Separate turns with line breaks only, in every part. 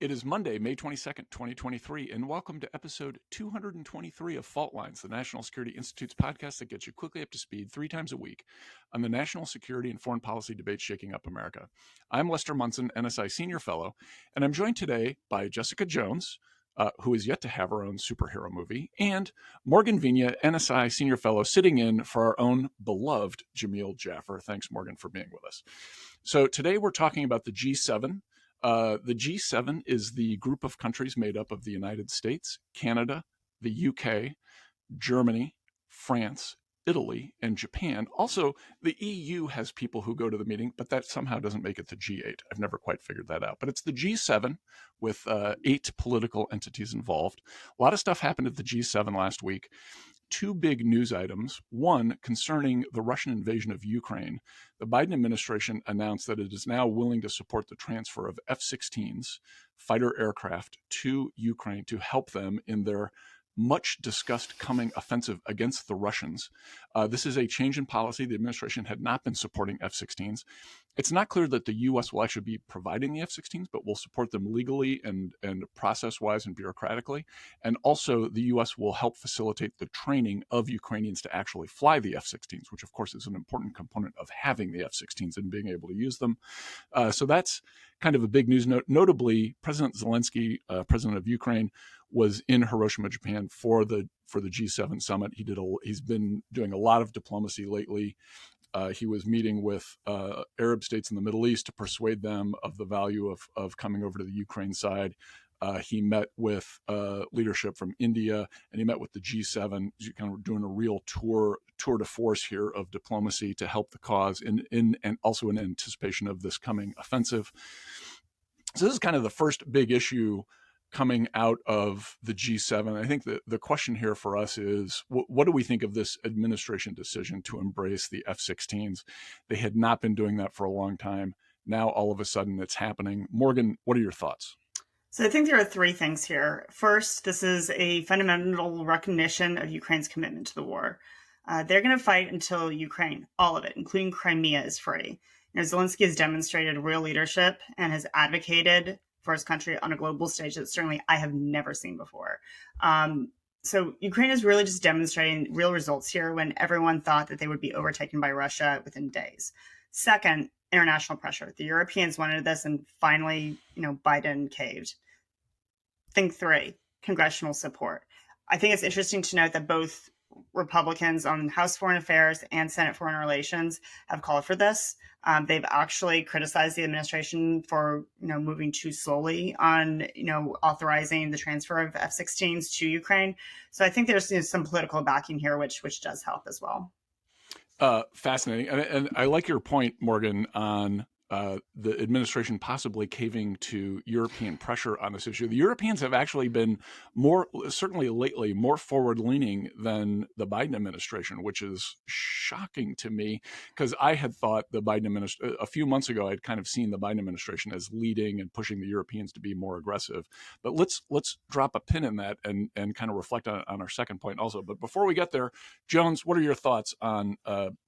It is Monday, May 22nd, 2023, and welcome to episode 223 of Fault Lines, the National Security Institute's podcast that gets you quickly up to speed 3 times a week on the national security and foreign policy debates shaking up America. I'm Lester Munson, NSI Senior Fellow, and I'm joined today by Jessica Jones, who is yet to have her own superhero movie, and Morgan Vina, NSI Senior Fellow, sitting in for our own beloved Jamil Jaffer. Thanks, Morgan, for being with us. So today we're talking about the G7. The G7 is the group of countries made up of the United States, Canada, the UK, Germany, France, Italy, and Japan. Also, the EU has people who go to the meeting, but that somehow doesn't make it the G8. I've never quite figured that out. But it's the G7 with 8 political entities involved. A lot of stuff happened at the G7 last week. 2 big news items. One, concerning the Russian invasion of Ukraine. The Biden administration announced that it is now willing to support the transfer of F-16s, fighter aircraft, to Ukraine to help them in their much discussed coming offensive against the Russians. This is a change in policy. The administration had not been supporting F-16s. It's not clear that the U.S. will actually be providing the F-16s, but will support them legally and process-wise and bureaucratically. And also, the U.S. will help facilitate the training of Ukrainians to actually fly the F-16s, which, of course, is an important component of having the F-16s and being able to use them. So that's kind of a big news note. Notably, President Zelensky, president of Ukraine, was in Hiroshima, Japan for the G7 summit. He's been doing a lot of diplomacy lately. He was meeting with Arab states in the Middle East to persuade them of the value of coming over to the Ukraine side. He met with leadership from India, and he met with the G7. He's kind of doing a real tour de force here of diplomacy to help the cause, and also in anticipation of this coming offensive. So this is kind of the first big issue coming out of the G7. I think the question here for us is, what do we think of this administration decision to embrace the F-16s? They had not been doing that for a long time. Now, all of a sudden, it's happening. Morgan, what are your thoughts?
So I think there are 3 things here. First, this is a fundamental recognition of Ukraine's commitment to the war. They're going to fight until Ukraine, all of it, including Crimea, is free. Zelensky has demonstrated real leadership and has advocated for his country on a global stage that certainly I have never seen before. So Ukraine is really just demonstrating real results here when everyone thought that they would be overtaken by Russia within days. Second, international pressure. The Europeans wanted this, and finally, Biden caved. Think 3, congressional support. I think it's interesting to note that both Republicans on House Foreign Affairs and Senate Foreign Relations have called for this. They've actually criticized the administration for, moving too slowly on, authorizing the transfer of F-16s to Ukraine. So I think there's some political backing here, which does help as well.
Fascinating. And I like your point, Morgan, on the administration possibly caving to European pressure on this issue. The Europeans have actually been certainly lately, more forward-leaning than the Biden administration, which is shocking to me, because I had thought the Biden administration, a few months ago, I'd kind of seen the Biden administration as leading and pushing the Europeans to be more aggressive. But let's drop a pin in that and kind of reflect on our second point also. But before we get there, Jones, what are your thoughts on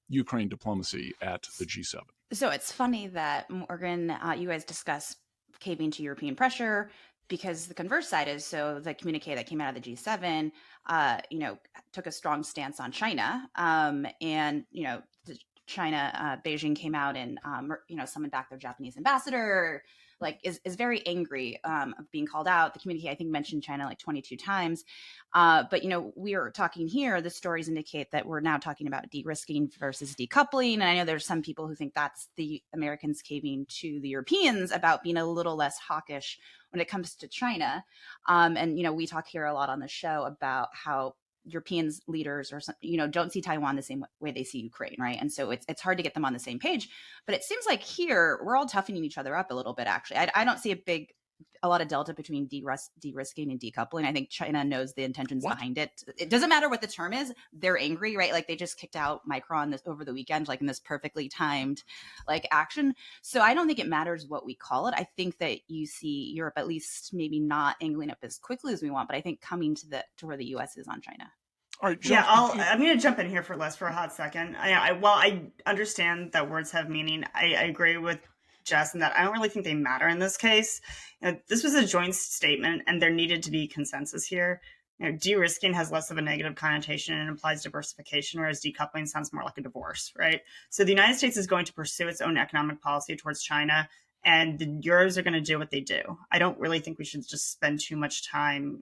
Ukraine diplomacy at the G7?
So it's funny that, Morgan, you guys discuss caving to European pressure, because the converse side is, so the communique that came out of the G7, took a strong stance on China. China, Beijing came out and, summoned back their Japanese ambassador, is very angry of being called out. The communique, I think, mentioned China 22 times. But, we are talking here, the stories indicate that we're now talking about de-risking versus decoupling. And I know there's some people who think that's the Americans caving to the Europeans about being a little less hawkish when it comes to China. We talk here a lot on the show about how Europeans leaders don't see Taiwan the same way they see Ukraine, right? And so it's hard to get them on the same page. But it seems like here we're all toughening each other up a little bit. Actually, I don't see a lot of delta between de-risking and decoupling. I think China knows the intentions behind it. It doesn't matter what the term is; they're angry, right? They just kicked out Micron over the weekend, in this perfectly timed action. So I don't think it matters what we call it. I think that you see Europe at least maybe not angling up as quickly as we want, but I think coming to where the U.S. is on China.
All right,
Jill, I'm going to jump in here for a hot second. I understand that words have meaning. I agree with Jess in that I don't really think they matter in this case. This was a joint statement, and there needed to be consensus here. De-risking has less of a negative connotation and implies diversification, whereas decoupling sounds more like a divorce, right? So the United States is going to pursue its own economic policy towards China, and the Euros are going to do what they do. I don't really think we should just spend too much time,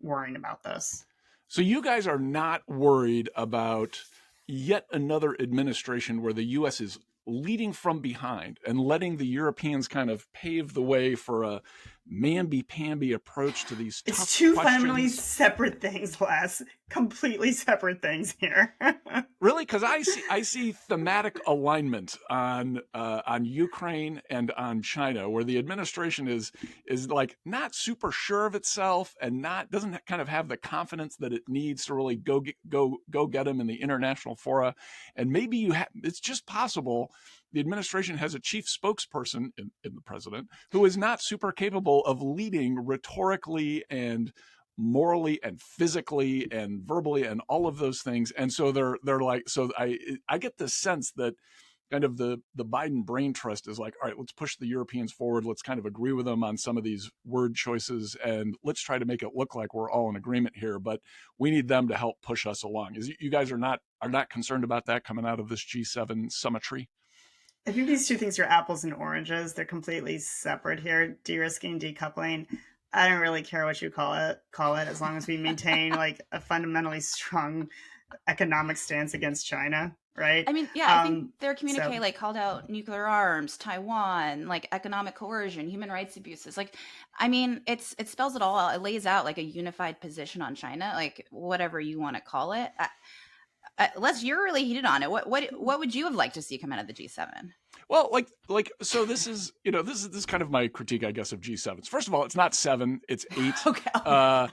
worrying about this.
So you guys are not worried about yet another administration where the U.S. is leading from behind and letting the Europeans kind of pave the way for a mamby-pamby approach to these tough
It's two
questions.
fundamentally separate things, Les. Completely separate things here.
Really? Because I see thematic alignment on Ukraine and on China, where the administration is like not super sure of itself and doesn't kind of have the confidence that it needs to really go get them in the international fora. And maybe it's just possible the administration has a chief spokesperson in the president who is not super capable of leading rhetorically and morally and physically and verbally and all of those things. And so they're like, so I get the sense that kind of the Biden brain trust is like, all right, let's push the Europeans forward. Let's kind of agree with them on some of these word choices, and let's try to make it look like we're all in agreement here. But we need them to help push us along. You guys are not concerned about that coming out of this G7 symmetry?
I think these two things are apples and oranges. They're completely separate here. De-risking, decoupling. I don't really care what you call it, as long as we maintain like a fundamentally strong economic stance against China, right?
I mean, yeah, I think their communique like called out nuclear arms, Taiwan, like economic coercion, human rights abuses. Like, I mean, it spells it all out. It lays out like a unified position on China, like whatever you want to call it. Les, you're really heated on it. What would you have liked to see come out of the G7?
Well, so this is kind of my critique, I guess, of G7s. First of all, it's not 7, it's 8.
Okay.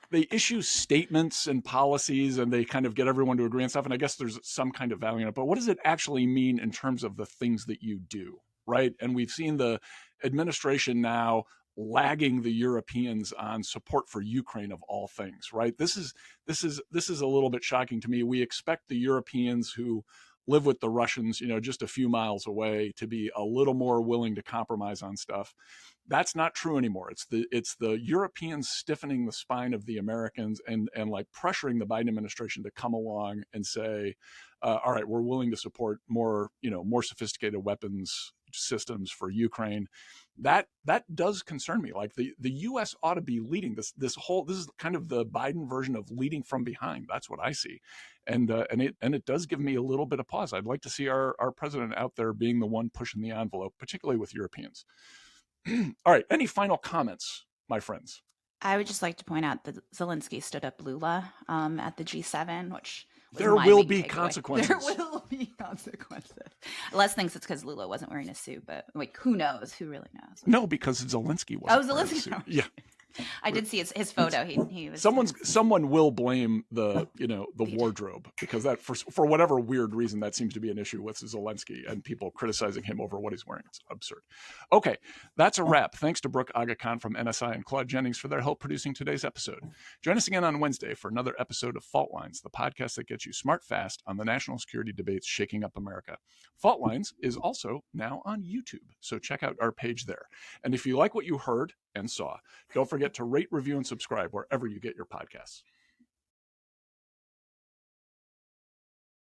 They issue statements and policies, and they kind of get everyone to agree on stuff. And I guess there's some kind of value in it. But what does it actually mean in terms of the things that you do, right? And we've seen the administration now lagging the Europeans on support for Ukraine of all things, right? This is a little bit shocking to me. We expect the Europeans who live with the Russians, just a few miles away, to be a little more willing to compromise on stuff. That's not true anymore. It's the Europeans stiffening the spine of the Americans and like pressuring the Biden administration to come along and say, all right, we're willing to support more sophisticated weapons systems for Ukraine. That does concern me. Like the U.S. ought to be leading this is kind of the Biden version of leading from behind. That's what I see. And it does give me a little bit of pause. I'd like to see our president out there being the one pushing the envelope, particularly with Europeans. All right. Any final comments, my friends?
I would just like to point out that Zelensky stood up Lula at the G7, which
there will be consequences.
There will be consequences. Les thinks it's because Lula wasn't wearing a suit, but like, who knows? Who really knows?
No, because Zelensky wasn't.
Oh, Zelensky.
Yeah.
I did see his photo. He was.
Someone will blame the wardrobe, because that for whatever weird reason that seems to be an issue with Zelensky and people criticizing him over what he's wearing. It's absurd. Okay, that's a wrap. Thanks to Brooke Aga-Khan from NSI and Claude Jennings for their help producing today's episode. Join us again on Wednesday for another episode of Fault Lines, the podcast that gets you smart fast on the national security debates shaking up America. Fault Lines is also now on YouTube, so check out our page there. And if you like what you heard and saw, don't forget to rate, review, and subscribe wherever you get your podcasts.